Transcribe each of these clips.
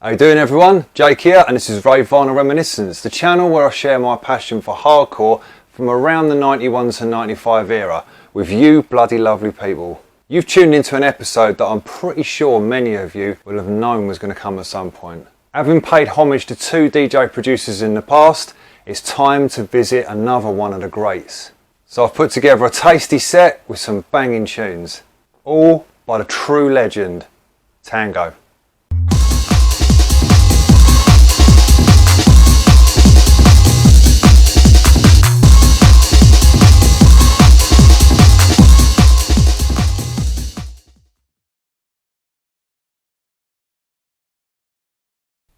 How you doing everyone? Jake here and this is Rave Vinyl Reminiscence, the channel where I share my passion for hardcore from around the 91 to 95 era with you bloody lovely people. You've tuned into an episode that I'm pretty sure many of you will have known was going to come at some point. Having paid homage to two DJ producers in the past, it's time to visit another one of the greats. So I've put together a tasty set with some banging tunes, all by the true legend, Tango.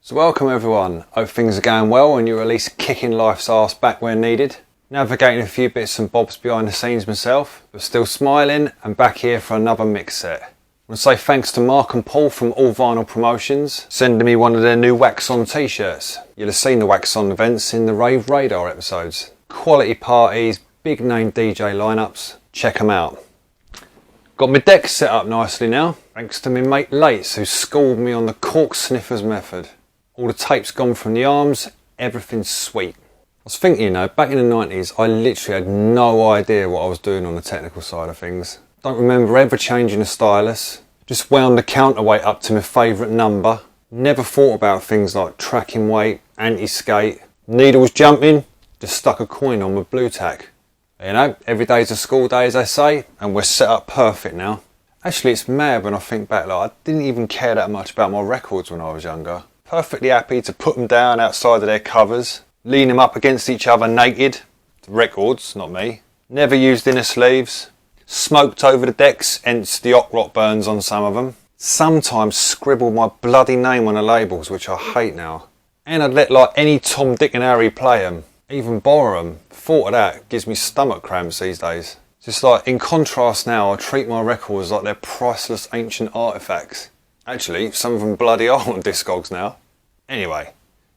So welcome everyone, hope things are going well and you're at least kicking life's arse back where needed. Navigating a few bits and bobs behind the scenes myself, but still smiling and back here for another mix set. I want to say thanks to Mark and Paul from All Vinyl Promotions, sending me one of their new Wax On t-shirts. You'll have seen the Wax On events in the Rave Radar episodes. Quality parties, big name DJ lineups, check them out. Got my deck set up nicely now, thanks to my mate Lates who schooled me on the cork sniffers method. All the tape's gone from the arms, everything's sweet. I was thinking, you know, back in the 90s, I literally had no idea what I was doing on the technical side of things. Don't remember ever changing a stylus. Just wound the counterweight up to my favourite number. Never thought about things like tracking weight, anti-skate. Needles jumping, just stuck a coin on with blue tack. You know, every day's a school day as they say, and we're set up perfect now. Actually, it's mad when I think back, like I didn't even care that much about my records when I was younger. Perfectly happy to put them down outside of their covers, lean them up against each other naked. The records, not me. Never used inner sleeves. Smoked over the decks, hence the hot rot burns on some of them. Sometimes scribbled my bloody name on the labels, which I hate now. And I'd let like any Tom, Dick and Harry play them, even borrow them. Thought of that gives me stomach cramps these days. Just like in contrast now, I treat my records like they're priceless ancient artefacts. Actually, some of them bloody are on Discogs now. Anyway,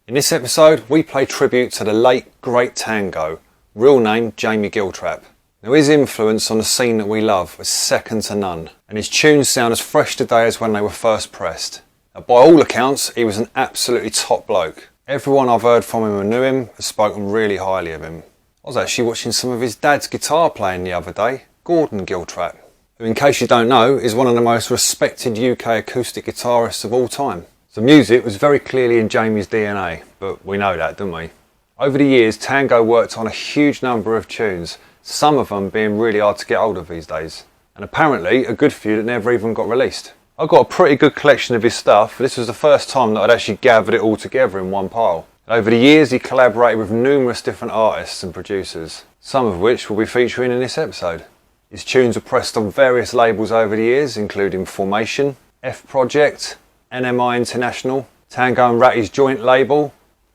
in this episode we play tribute to the late great Tango, real name Jamie Giltrap. Now his influence on the scene that we love was second to none, and his tunes sound as fresh today as when they were first pressed. Now, by all accounts, he was an absolutely top bloke. Everyone I've heard from him and knew him has spoken really highly of him. I was actually watching some of his dad's guitar playing the other day, Gordon Giltrap, who in case you don't know is one of the most respected UK acoustic guitarists of all time. The music was very clearly in Jamie's DNA, but we know that, don't we? Over the years, Tango worked on a huge number of tunes, some of them being really hard to get hold of these days, and apparently a good few that never even got released. I've got a pretty good collection of his stuff, but this was the first time that I'd actually gathered it all together in one pile. Over the years, he collaborated with numerous different artists and producers, some of which we'll be featuring in this episode. His tunes were pressed on various labels over the years, including Formation, F Project, NMI International, Tango and Ratty's joint label,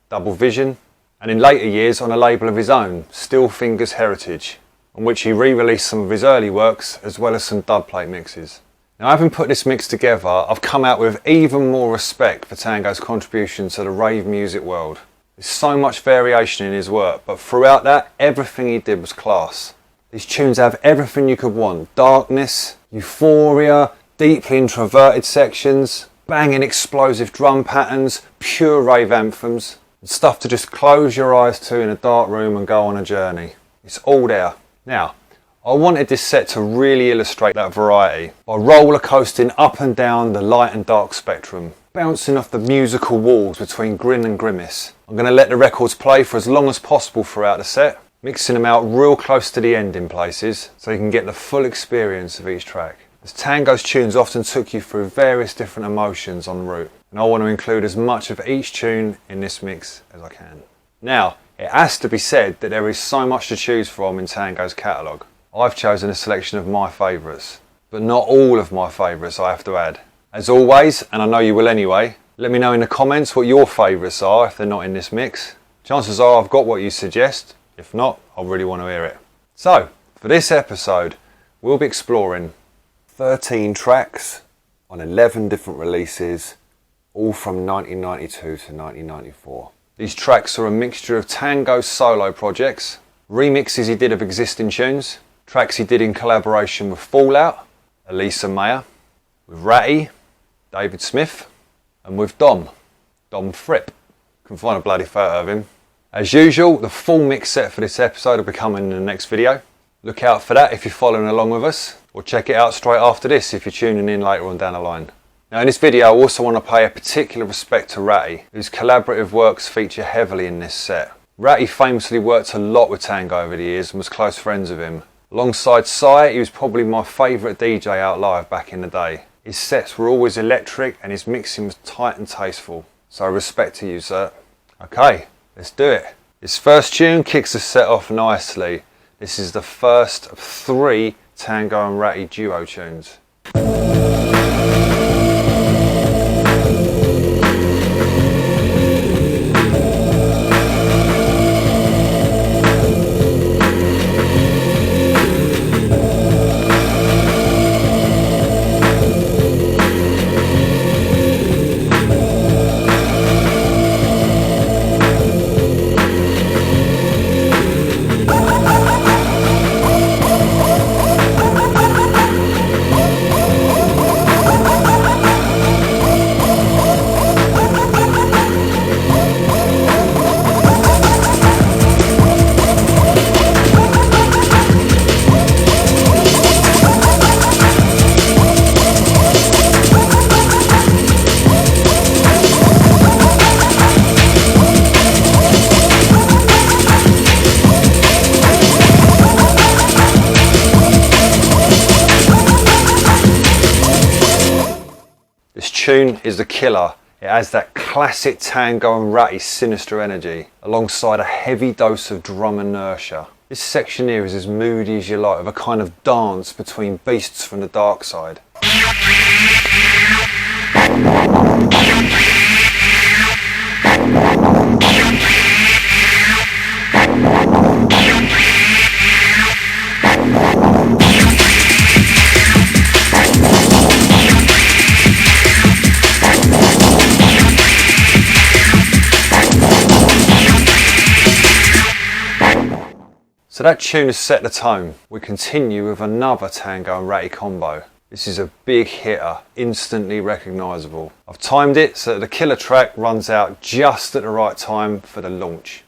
Double Vision, and in later years on a label of his own, Still Fingers Heritage, on which he re-released some of his early works as well as some dubplate mixes. Now, having put this mix together, I've come out with even more respect for Tango's contribution to the rave music world. There's so much variation in his work, but throughout that, everything he did was class. These tunes have everything you could want: darkness, euphoria, deeply introverted sections, banging explosive drum patterns, pure rave anthems, and stuff to just close your eyes to in a dark room and go on a journey. It's all there. Now, I wanted this set to really illustrate that variety by roller coasting up and down the light and dark spectrum, bouncing off the musical walls between grin and grimace. I'm going to let the records play for as long as possible throughout the set, mixing them out real close to the end in places so you can get the full experience of each track. As Tango's tunes often took you through various different emotions en route, and I want to include as much of each tune in this mix as I can. Now, it has to be said that there is so much to choose from in Tango's catalogue. I've chosen a selection of my favourites, but not all of my favourites, I have to add. As always, and I know you will anyway, let me know in the comments what your favourites are if they're not in this mix. Chances are I've got what you suggest. If not, I really want to hear it. So, for this episode, we'll be exploring 13 tracks on 11 different releases, all from 1992 to 1994. These tracks are a mixture of Tango's solo projects, remixes he did of existing tunes, tracks he did in collaboration with Fallout, Elisa Mayer, with Ratty, David Smith, and with Dom. Dom Fripp. Can find a bloody photo of him. As usual, the full mix set for this episode will be coming in the next video. Look out for that if you're following along with us, or check it out straight after this if you're tuning in later on down the line. Now in this video I also want to pay a particular respect to Ratty, whose collaborative works feature heavily in this set. Ratty famously worked a lot with Tango over the years and was close friends with him. Alongside Sai, he was probably my favourite DJ out live back in the day. His sets were always electric and his mixing was tight and tasteful. So respect to you, sir. Okay, let's do it. This first tune kicks the set off nicely. This is the first of 3 Tango and Ratty duo tunes. This tune is the killer. It has that classic Tango and Ratty sinister energy, alongside a heavy dose of drum inertia. This section here is as moody as you like, with a kind of dance between beasts from the Darkside. So that tune has set the tone. We continue with another Tango and Ratty combo. This is a big hitter, instantly recognisable. I've timed it so that the killer track runs out just at the right time for the launch.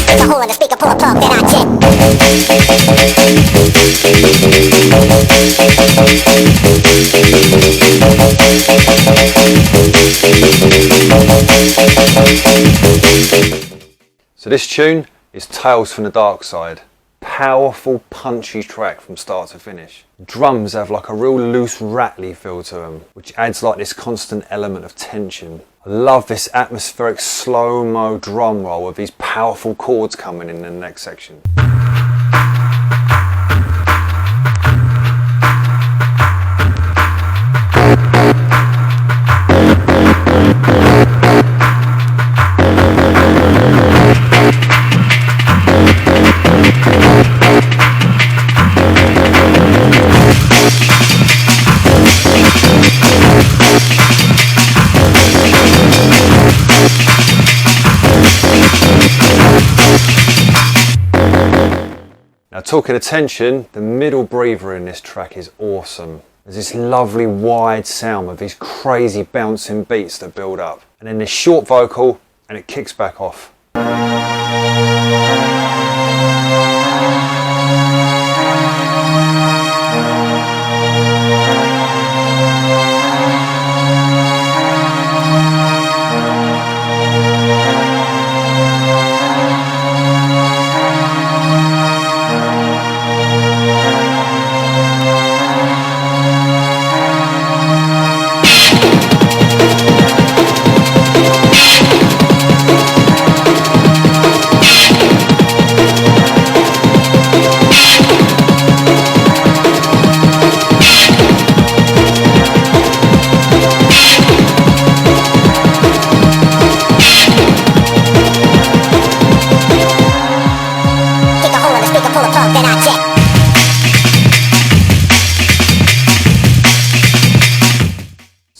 There's a hole in the speaker, pull a plug, then I check. So this tune is Tales from the Darkside. Powerful, punchy track from start to finish. Drums have like a real loose, rattly feel to them, which adds like this constant element of tension. I love this atmospheric slow-mo drum roll with these powerful chords coming in the next section. Now talking of tension, the middle breather in this track is awesome. There's this lovely wide sound with these crazy bouncing beats that build up. And then this short vocal and it kicks back off.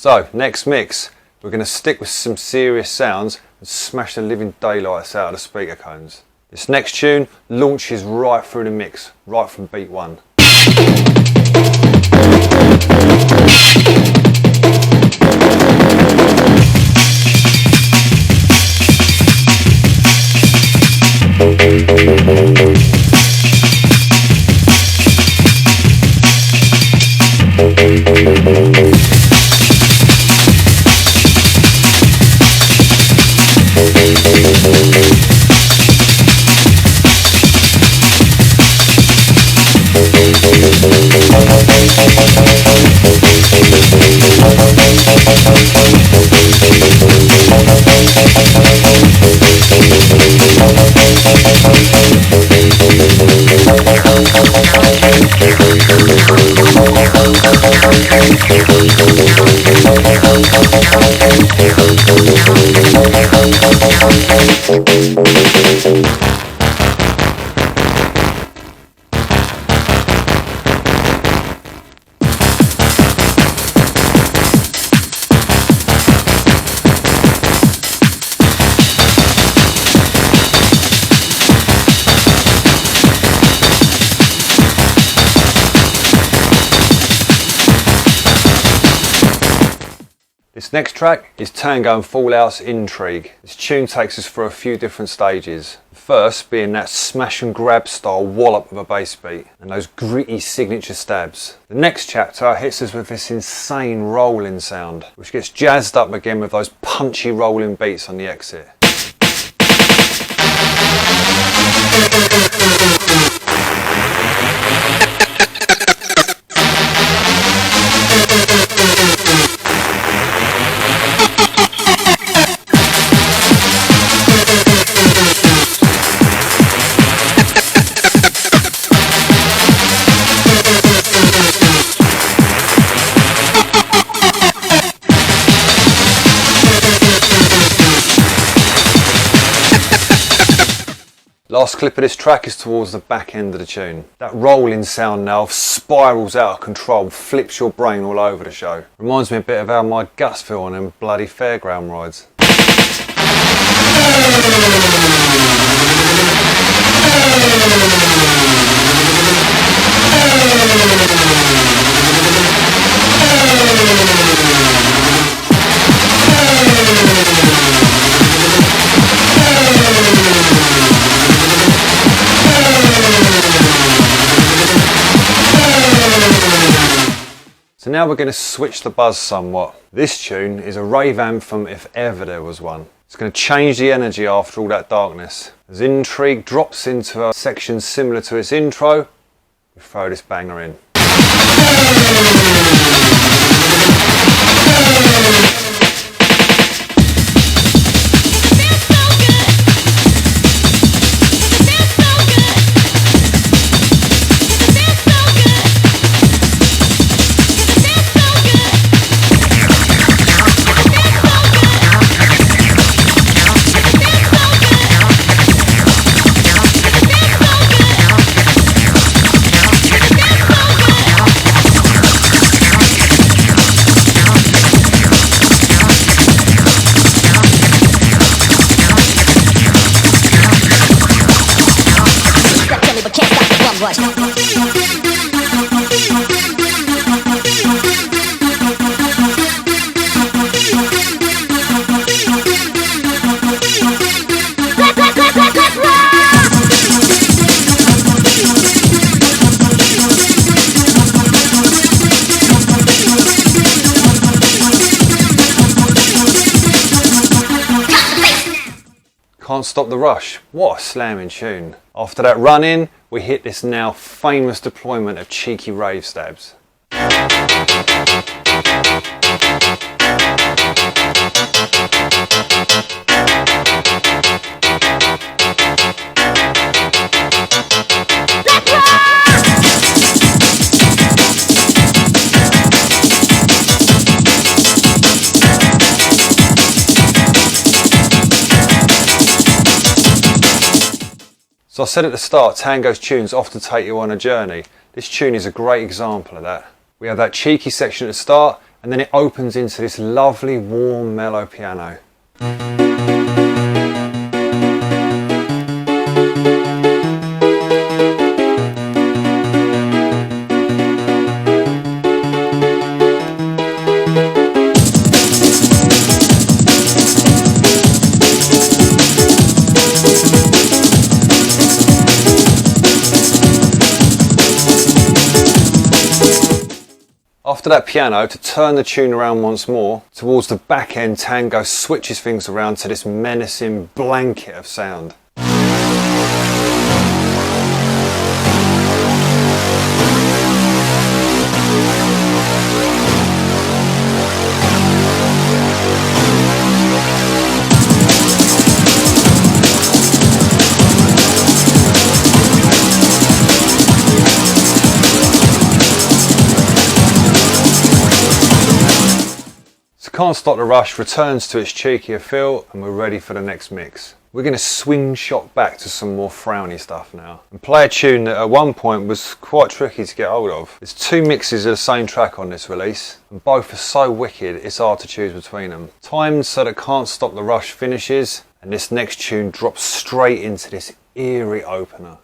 So, next mix, we're going to stick with some serious sounds and smash the living daylights out of the speaker cones. This next tune launches right through the mix, right from beat one. This next track is Tango and Fallout's Intrigue. This tune takes us through a few different stages. The first being that smash and grab style wallop of a bass beat and those gritty signature stabs. The next chapter hits us with this insane rolling sound, which gets jazzed up again with those punchy rolling beats on the exit. Last clip of this track is towards the back end of the tune. That rolling sound now spirals out of control, flips your brain all over the show. Reminds me a bit of how my guts feel on them bloody fairground rides. So now we're going to switch the buzz somewhat. This tune is a rave anthem if ever there was one. It's going to change the energy after all that darkness. As Intrigue drops into a section similar to its intro, we throw this banger in. Can't Stop the Rush. What a slamming tune. After that run in, we hit this now famous deployment of cheeky rave stabs. So I said at the start, Tango's tunes often take you on a journey. This tune is a great example of that. We have that cheeky section at the start, and then it opens into this lovely warm mellow piano. After that piano, to turn the tune around once more, towards the back end, Tango switches things around to this menacing blanket of sound. Can't Stop the Rush returns to its cheekier feel, and we're ready for the next mix. We're going to swing shot back to some more frowny stuff now and play a tune that at one point was quite tricky to get hold of. There's two mixes of the same track on this release, and both are so wicked it's hard to choose between them. Timed so that Can't Stop the Rush finishes, and this next tune drops straight into this eerie opener.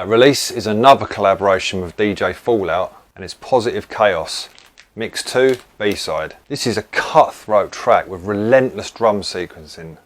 Release is another collaboration with DJ Fallout, and it's Positive Chaos, Mix 2, B-side. This is a cutthroat track with relentless drum sequencing.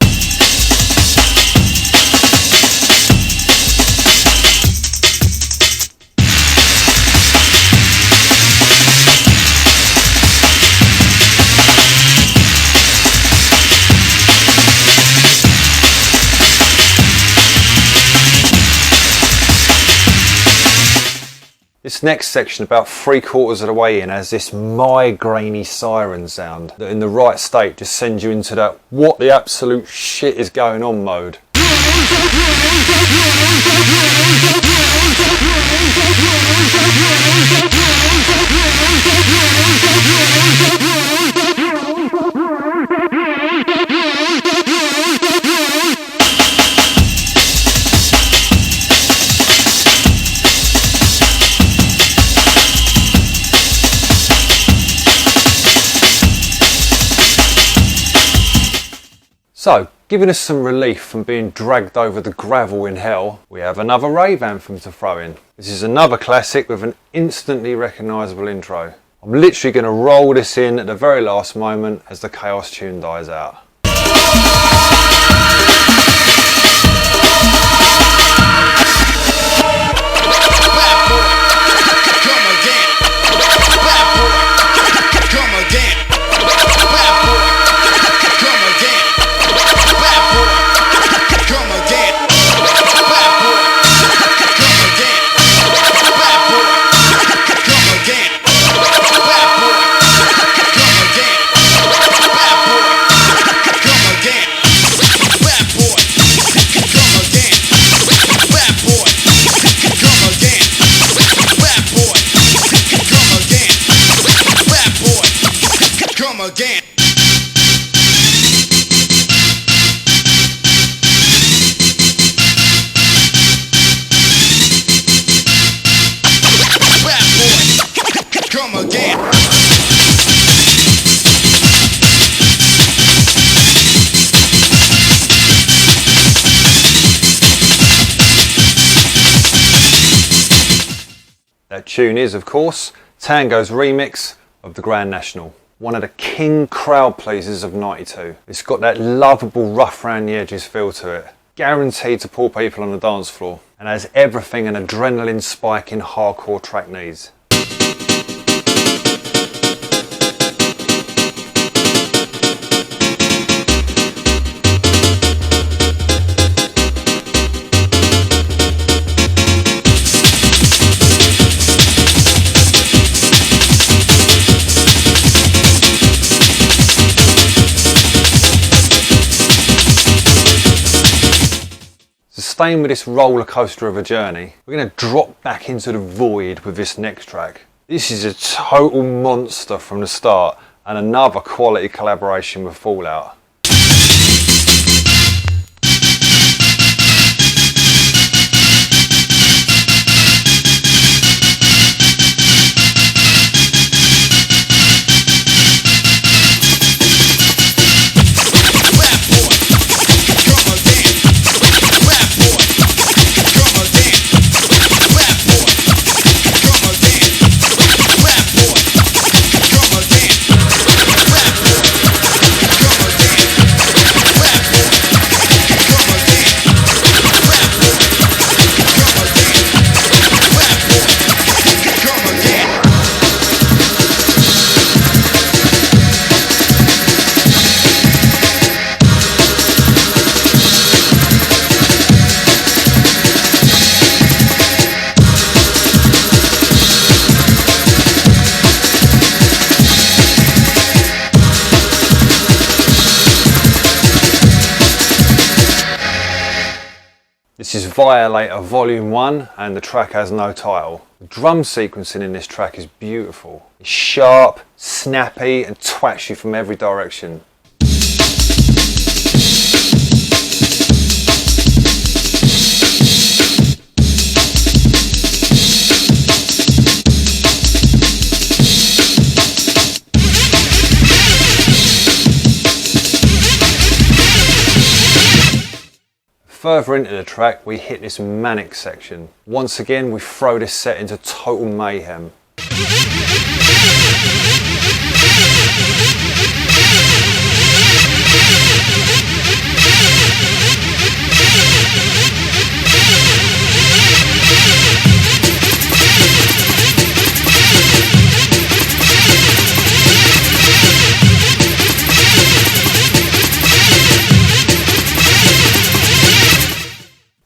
This next section, about 3/4 of the way in, has this migrainey siren sound that in the right state just sends you into that what the absolute shit is going on mode. So, giving us some relief from being dragged over the gravel in hell, we have another Rave anthem to throw in. This is another classic with an instantly recognisable intro. I'm literally going to roll this in at the very last moment as the Chaos tune dies out. Again. Bad boy, come again. tune is, of course, Tango's remix of the Grand National. One of the king crowd pleasers of '92. It's got that lovable rough round the edges feel to it. Guaranteed to pull people on the dance floor. And has everything an adrenaline spiking hardcore track needs. Staying with this roller coaster of a journey, we're going to drop back into the void with this next track. This is a total monster from the start and another quality collaboration with Fallout. This is Violator Volume 1 and the track has no title. The drum sequencing in this track is beautiful. It's sharp, snappy and twats you from every direction. Further into the track we hit this manic section. Once again we throw this set into total mayhem.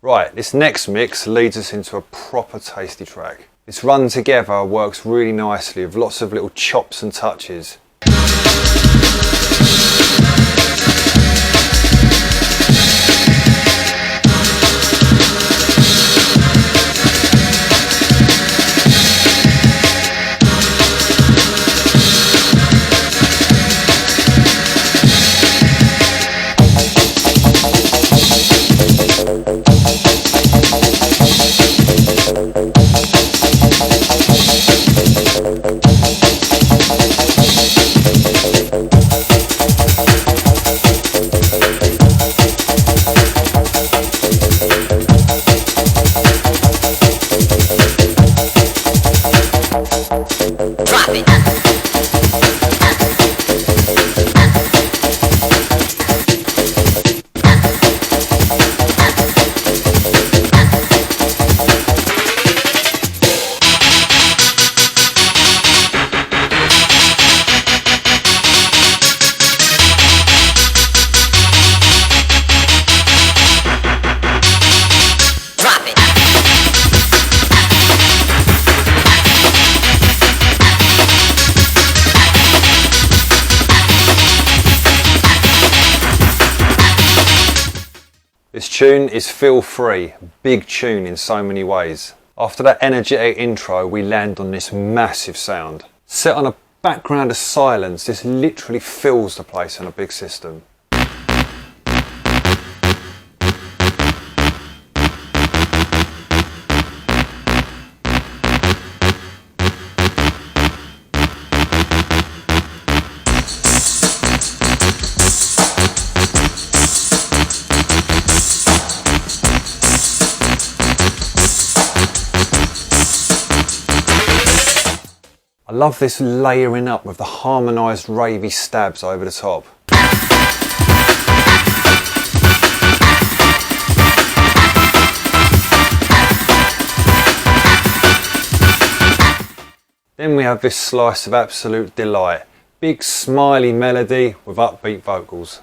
Right, this next mix leads us into a proper tasty track. This run together works really nicely with lots of little chops and touches. This tune is feel free, big tune in so many ways. After that energetic intro we land on this massive sound. Set on a background of silence, this literally fills the place on a big system. I love this layering up with the harmonised ravey stabs over the top. Then we have this slice of absolute delight. Big smiley melody with upbeat vocals.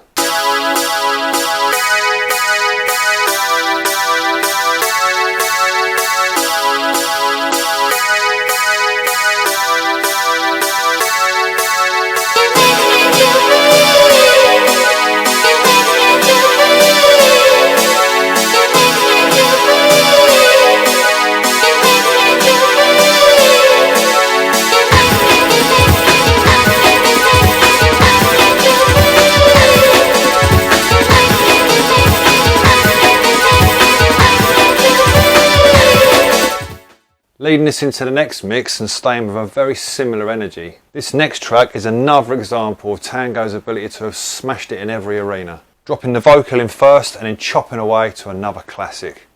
Leading us into the next mix and staying with a very similar energy. This next track is another example of Tango's ability to have smashed it in every arena. Dropping the vocal in first and then chopping away to another classic.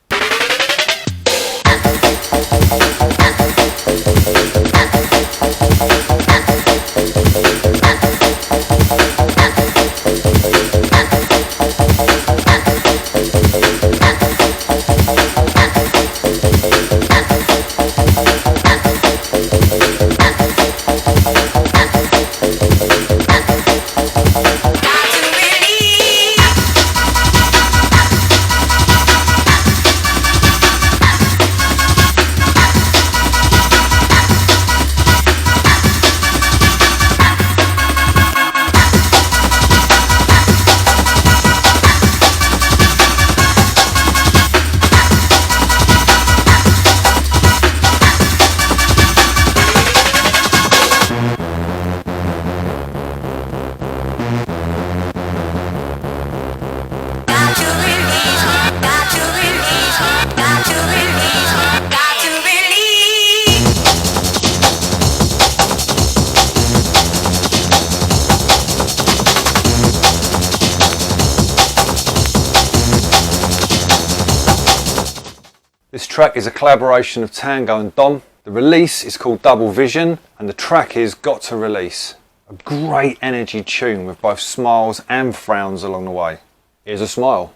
This track is a collaboration of Tango and Dom. The release is called Double Vision and the track is Got to Release. A great energy tune with both smiles and frowns along the way. Here's a smile.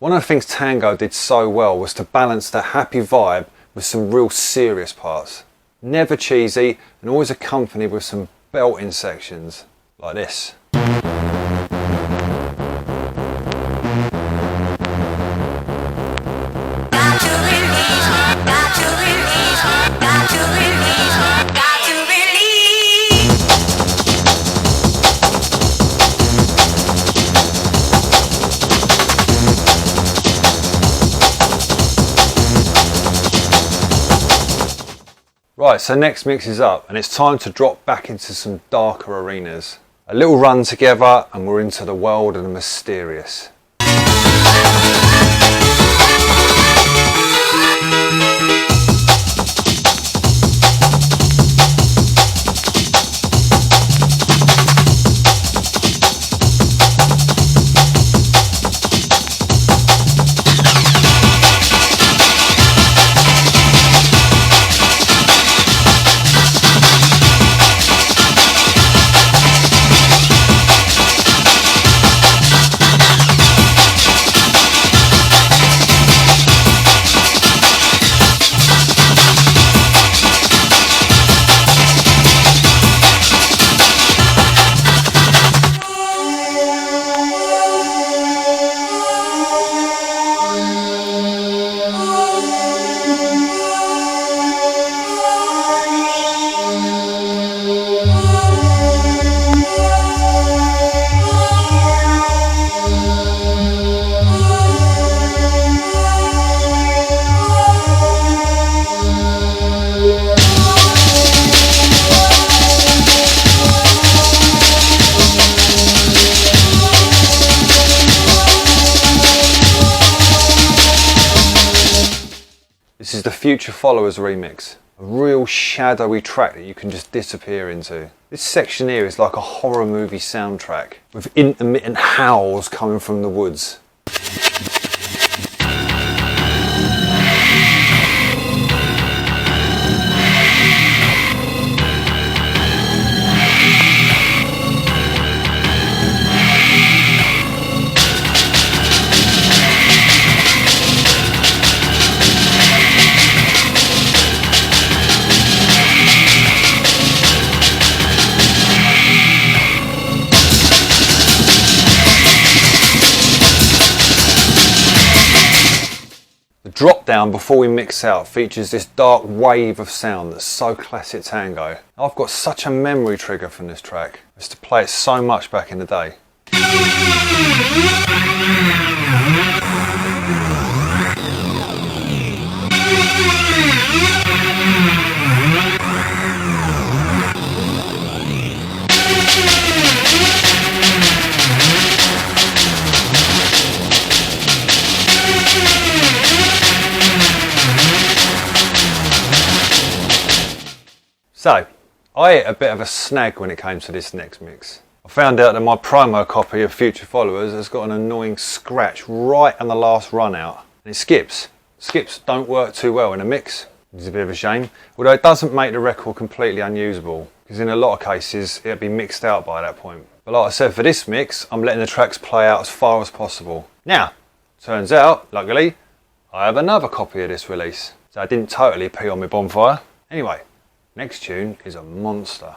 One of the things Tango did so well was to balance that happy vibe with some real serious parts. Never cheesy and always accompanied with some belting sections like this. Right, so next mix is up and it's time to drop back into some darker arenas. A little run together and we're into the world of the mysterious. Future Followers remix. A real shadowy track that you can just disappear into. This section here is like a horror movie soundtrack with intermittent howls coming from the woods. The drop down before we mix out features this dark wave of sound that's so classic Tango. I've got such a memory trigger from this track. I used to play it so much back in the day. So, I hit a bit of a snag when it came to this next mix. I found out that my promo copy of Future Followers has got an annoying scratch right on the last run out. And it skips. Skips don't work too well in a mix, which is a bit of a shame. Although it doesn't make the record completely unusable, because in a lot of cases it'll be mixed out by that point. But like I said, for this mix, I'm letting the tracks play out as far as possible. Now, turns out, luckily, I have another copy of this release. So I didn't totally pee on my bonfire. Anyway. Next tune is a monster.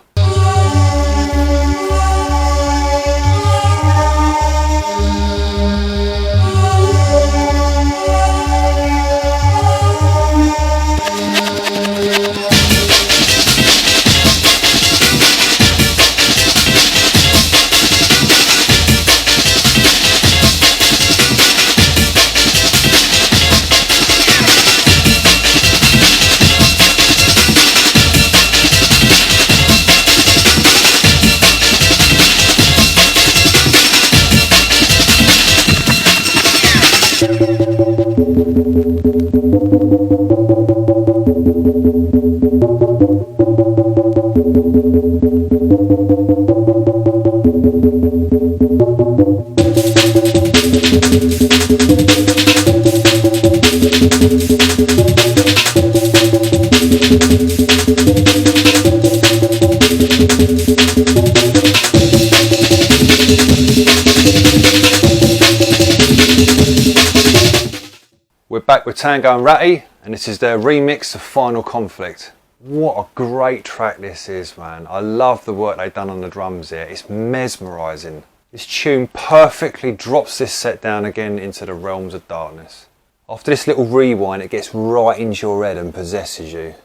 We're back with Tango and Ratty, and this is their remix of Final Conflict. What a great track this is, man. I love the work they've done on the drums here. It's mesmerising. This tune perfectly drops this set down again into the realms of darkness. After this little rewind, it gets right into your head and possesses you.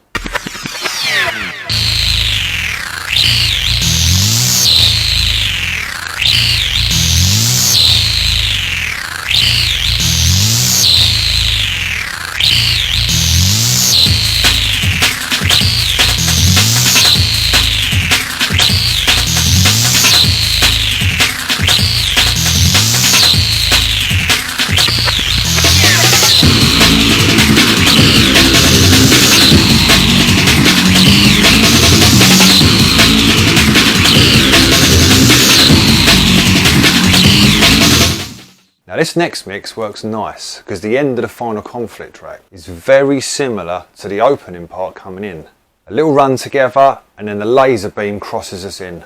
Now this next mix works nice because the end of the Final Conflict track is very similar to the opening part coming in. A little run together and then the laser beam crosses us in.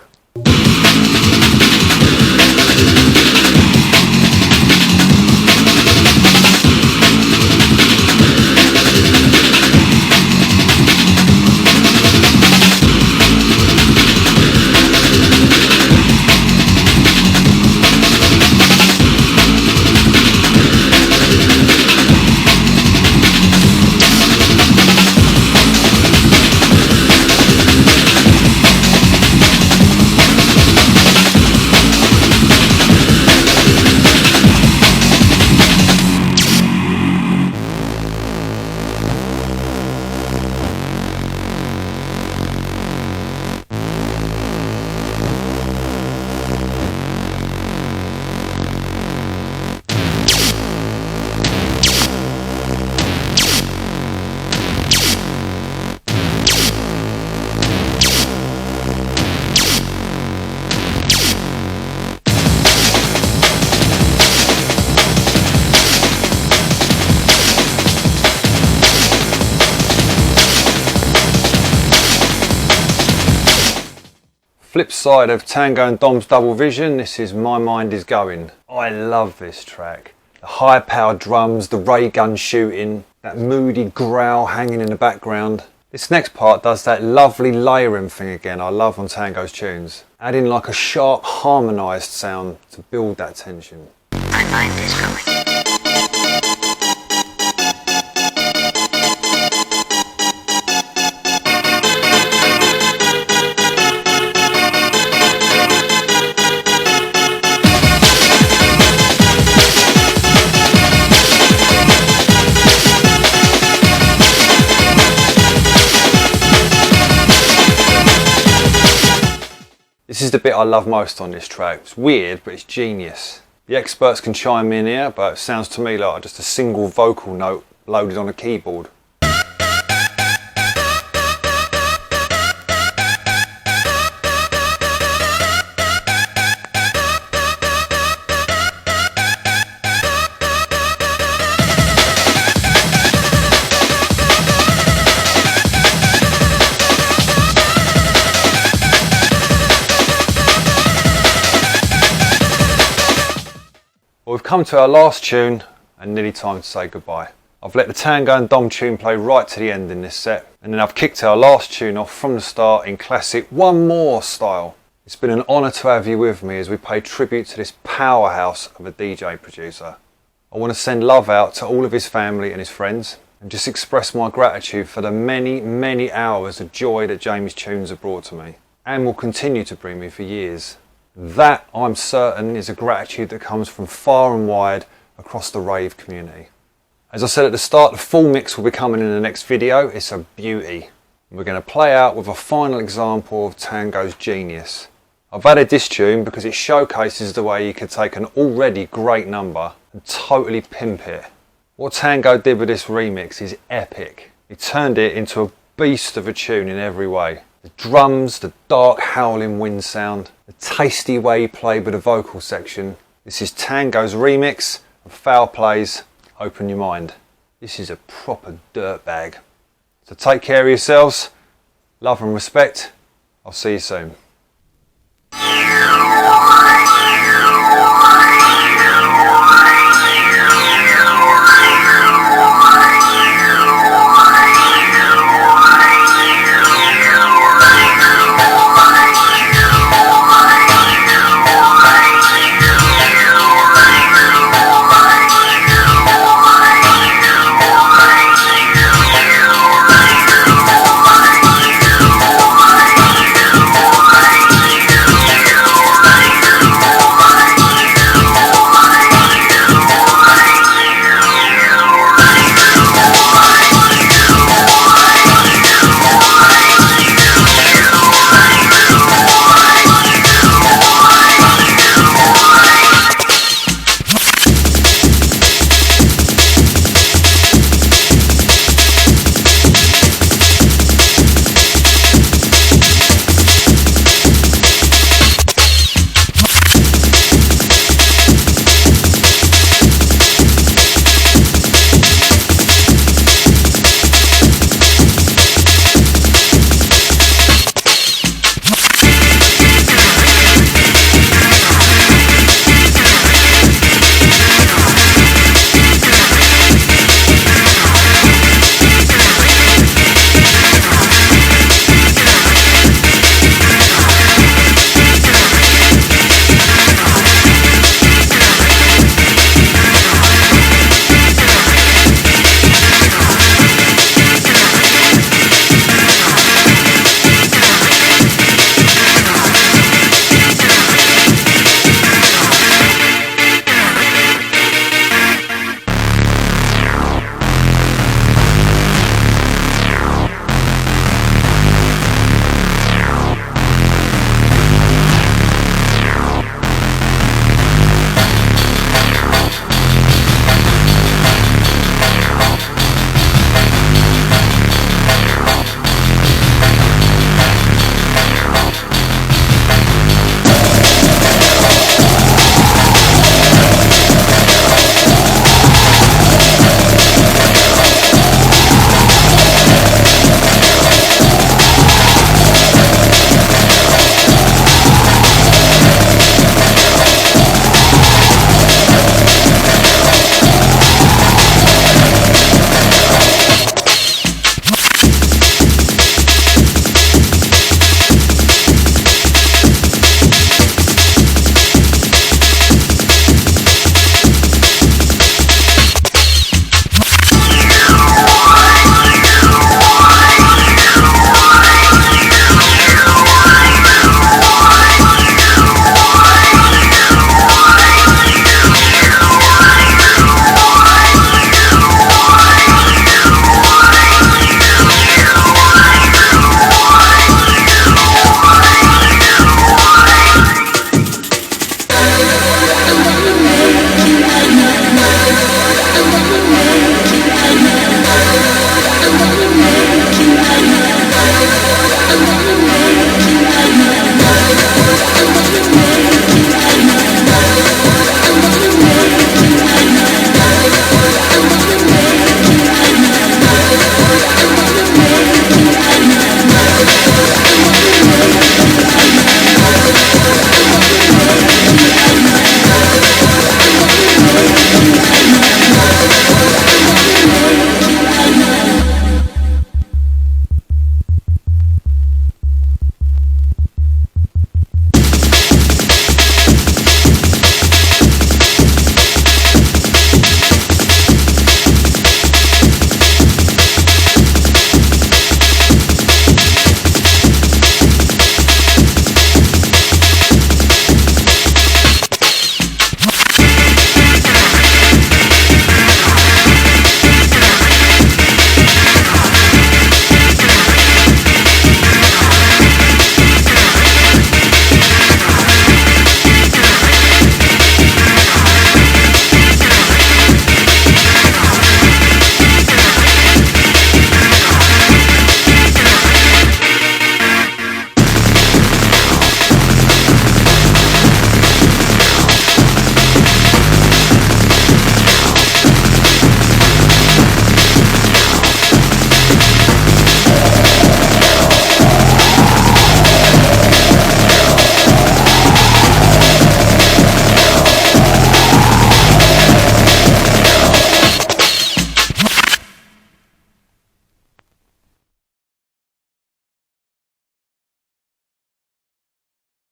Flip side of Tango and Dom's Double Vision, this is My Mind Is Going. I love this track. The high powered drums, the ray gun shooting, that moody growl hanging in the background. This next part does that lovely layering thing again I love on Tango's tunes, adding like a sharp harmonised sound to build that tension. My mind is going. This is the bit I love most on this track. It's weird, but it's genius. The experts can chime in here, but it sounds to me like just a single vocal note loaded on a keyboard. Well, we've come to our last tune and nearly time to say goodbye. I've let the Tango and Dom tune play right to the end in this set, and then I've kicked our last tune off from the start in classic One More style. It's been an honour to have you with me as we pay tribute to this powerhouse of a DJ producer. I want to send love out to all of his family and his friends and just express my gratitude for the many hours of joy that Jamie's tunes have brought to me and will continue to bring me for years. That, I'm certain, is a gratitude that comes from far and wide across the rave community. As I said at the start, the full mix will be coming in the next video. It's a beauty. We're going to play out with a final example of Tango's genius. I've added this tune because it showcases the way you could take an already great number and totally pimp it. What Tango did with this remix is epic. He turned it into a beast of a tune in every way. The drums, the dark howling wind sound, the tasty way he played with the vocal section. This is Tango's remix of Foul Play's Open Your Mind. This is a proper dirtbag. So take care of yourselves, love and respect. I'll see you soon.